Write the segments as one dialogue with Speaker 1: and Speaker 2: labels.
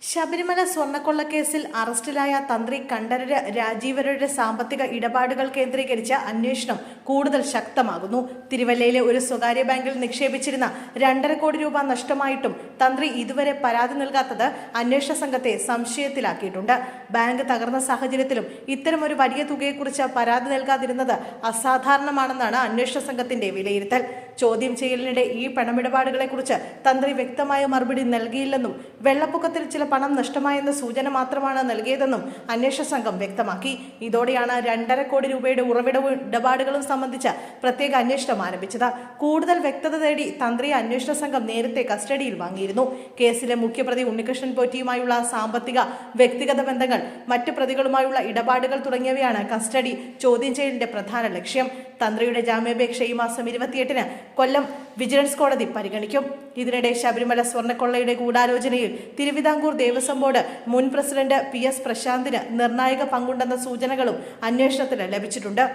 Speaker 1: ശബരിമല സ്വർണ്ണക്കൊള്ളക്കേസിൽ അറസ്റ്റിലായ തന്ത്രി കണ്ഠരര് രാജീവരുടെ സാമ്പത്തിക ഇടപാടുകൾ കേന്ദ്രീകരിച്ച് അന്വേഷണം കൂടുതൽ ശക്തമാകുന്നു. തിരുവല്ലയിലെ ഒരു സ്വകാര്യ ബാങ്കിൽ നിക്ഷേപിച്ചിരുന്ന 2.5 കോടി രൂപ നഷ്ടമായിട്ടും തന്ത്രി ഇതുവരെ പരാതി നൽകാത്തത് അന്വേഷണ സംഘത്തെ സംശയത്തിലാക്കിയിട്ടുണ്ട്. ബാങ്ക് തകർന്ന സാഹചര്യത്തിലും ഇത്തരമൊരു വലിയ തുകയെക്കുറിച്ച് പരാതി നൽകാതിരുന്നത് അസാധാരണമാണെന്നാണ് അന്വേഷണ സംഘത്തിന്റെ വിലയിരുത്തൽ. ചോദ്യം ചെയ്യലിനിടെ ഈ പണമിടപാടുകളെക്കുറിച്ച് തന്ത്രി വ്യക്തമായ മറുപടി നൽകിയില്ലെന്നും വെള്ളപ്പൊക്കത്തിൽ ചില പണം നഷ്ടമായെന്ന സൂചന മാത്രമാണ് നൽകിയതെന്നും അന്വേഷണ സംഘം വ്യക്തമാക്കി. ഇതോടെയാണ് 2.5 കോടി രൂപയുടെ ഉറവിടവും ഇടപാടുകളും സംബന്ധിച്ച് പ്രത്യേക അന്വേഷണം ആരംഭിച്ചത്. കൂടുതൽ വ്യക്തത തേടി തന്ത്രിയെ അന്വേഷണ സംഘം നേരത്തെ കസ്റ്റഡിയിൽ വാങ്ങിയിരുന്നു. കേസിലെ മുഖ്യപ്രതി ഉണ്ണികൃഷ്ണൻ പോറ്റിയുമായുള്ള സാമ്പത്തിക വ്യക്തിഗത ബന്ധങ്ങൾ, മറ്റു പ്രതികളുമായുള്ള ഇടപാടുകൾ തുടങ്ങിയവയാണ് കസ്റ്റഡി ചോദ്യം ചെയ്യലിന്റെ പ്രധാന ലക്ഷ്യം. തന്ത്രിയുടെ ജാമ്യാപേക്ഷ ഈ മാസം 28-ന് കൊല്ലം വിജിലൻസ് കോടതി പരിഗണിക്കും. ഇതിനിടെ ശബരിമല സ്വർണ്ണക്കൊള്ളയുടെ ഗൂഢാലോചനയിൽ തിരുവിതാംകൂർ ദേവസ്വം ബോർഡ് മുൻ പ്രസിഡന്റ് PS പ്രശാന്തിന് നിർണായക പങ്കുണ്ടെന്ന സൂചനകളും അന്വേഷണത്തിന് ലഭിച്ചിട്ടുണ്ട്.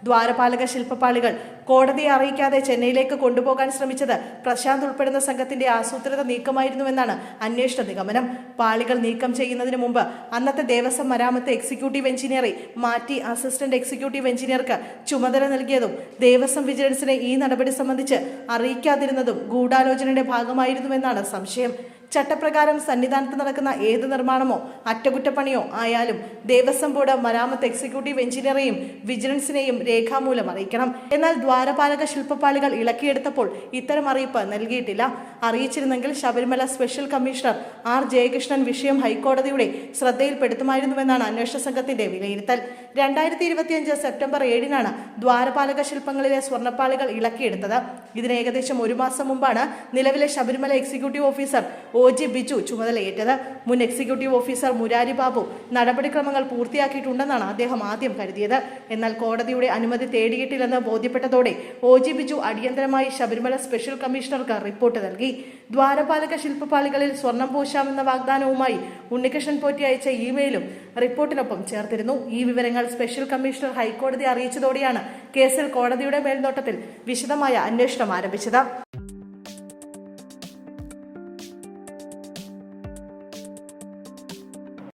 Speaker 1: ദ്വാരപാലക ശില്പപാളികൾ കോടതിയെ അറിയിക്കാതെ ചെന്നൈയിലേക്ക് കൊണ്ടുപോകാൻ ശ്രമിച്ചത് പ്രശാന്ത് ഉൾപ്പെടുന്ന സംഘത്തിന്റെ ആസൂത്രിത നീക്കമായിരുന്നുവെന്നാണ് അന്വേഷണ നിഗമനം. പാളികൾ നീക്കം ചെയ്യുന്നതിന് മുമ്പ് അന്നത്തെ ദേവസ്വം മരാമത്ത് എക്സിക്യൂട്ടീവ് എഞ്ചിനീയറെ മാറ്റി അസിസ്റ്റന്റ് എക്സിക്യൂട്ടീവ് എഞ്ചിനീയർക്ക് ചുമതല നൽകിയതും ദേവസ്വം വിജിലൻസിനെ ഈ നടപടി സംബന്ധിച്ച് അറിയിക്കാതിരുന്നതും ഗൂഢാലോചനയുടെ ഭാഗമായിരുന്നുവെന്നാണ് സംശയം. ചട്ടപ്രകാരം സന്നിധാനത്ത് നടക്കുന്ന ഏത് നിർമ്മാണമോ അറ്റകുറ്റപ്പണിയോ ആയാലും ദേവസ്വം ബോർഡ് മരാമത്ത് എക്സിക്യൂട്ടീവ് എഞ്ചിനീയറെയും വിജിലൻസിനെയും രേഖാമൂലം അറിയിക്കണം. എന്നാൽ ദ്വാരപാലക ശില്പപാളികൾ ഇളക്കിയെടുത്തപ്പോൾ ഇത്തരം അറിയിപ്പ് നൽകിയിട്ടില്ല. അറിയിച്ചിരുന്നെങ്കിൽ Sabarimala special commissioner R Jayakrishnan വിഷയം ഹൈക്കോടതിയുടെ ശ്രദ്ധയിൽപ്പെടുത്തുമായിരുന്നുവെന്നാണ് അന്വേഷണ സംഘത്തിന്റെ വിലയിരുത്തൽ. 2025 സെപ്റ്റംബർ 7-നാണ് ദ്വാരപാലക ശില്പങ്ങളിലെ സ്വർണ്ണപ്പാളികൾ ഇളക്കിയെടുത്തത്. ഇതിന് ഏകദേശം 1 മാസം മുമ്പാണ് നിലവിലെ Sabarimala executive officer OG Biju ചുമതലയേറ്റത്. മുൻ എക്സിക്യൂട്ടീവ് ഓഫീസർ മുരാരി ബാബു നടപടിക്രമങ്ങൾ പൂർത്തിയാക്കിയിട്ടുണ്ടെന്നാണ് അദ്ദേഹം ആദ്യം കരുതിയത്. എന്നാൽ കോടതിയുടെ അനുമതി തേടിയിട്ടില്ലെന്ന് ബോധ്യപ്പെട്ടതോടെ OG ബിജു അടിയന്തരമായി ശബരിമല സ്പെഷ്യൽ കമ്മീഷണർക്ക് റിപ്പോർട്ട് നൽകി. ദ്വാരപാലക ശില്പപാളികളിൽ സ്വർണം പൂശാമെന്ന വാഗ്ദാനവുമായി ഉണ്ണികൃഷ്ണൻ പോറ്റി അയച്ച ഇമെയിലും റിപ്പോർട്ടിനൊപ്പം ചേർത്തിരുന്നു. ഈ വിവരങ്ങൾ സ്പെഷ്യൽ കമ്മീഷണർ ഹൈക്കോടതി അറിയിച്ചതോടെയാണ് കേസിൽ കോടതിയുടെ മേൽനോട്ടത്തിൽ വിശദമായ അന്വേഷണം ആരംഭിച്ചത്.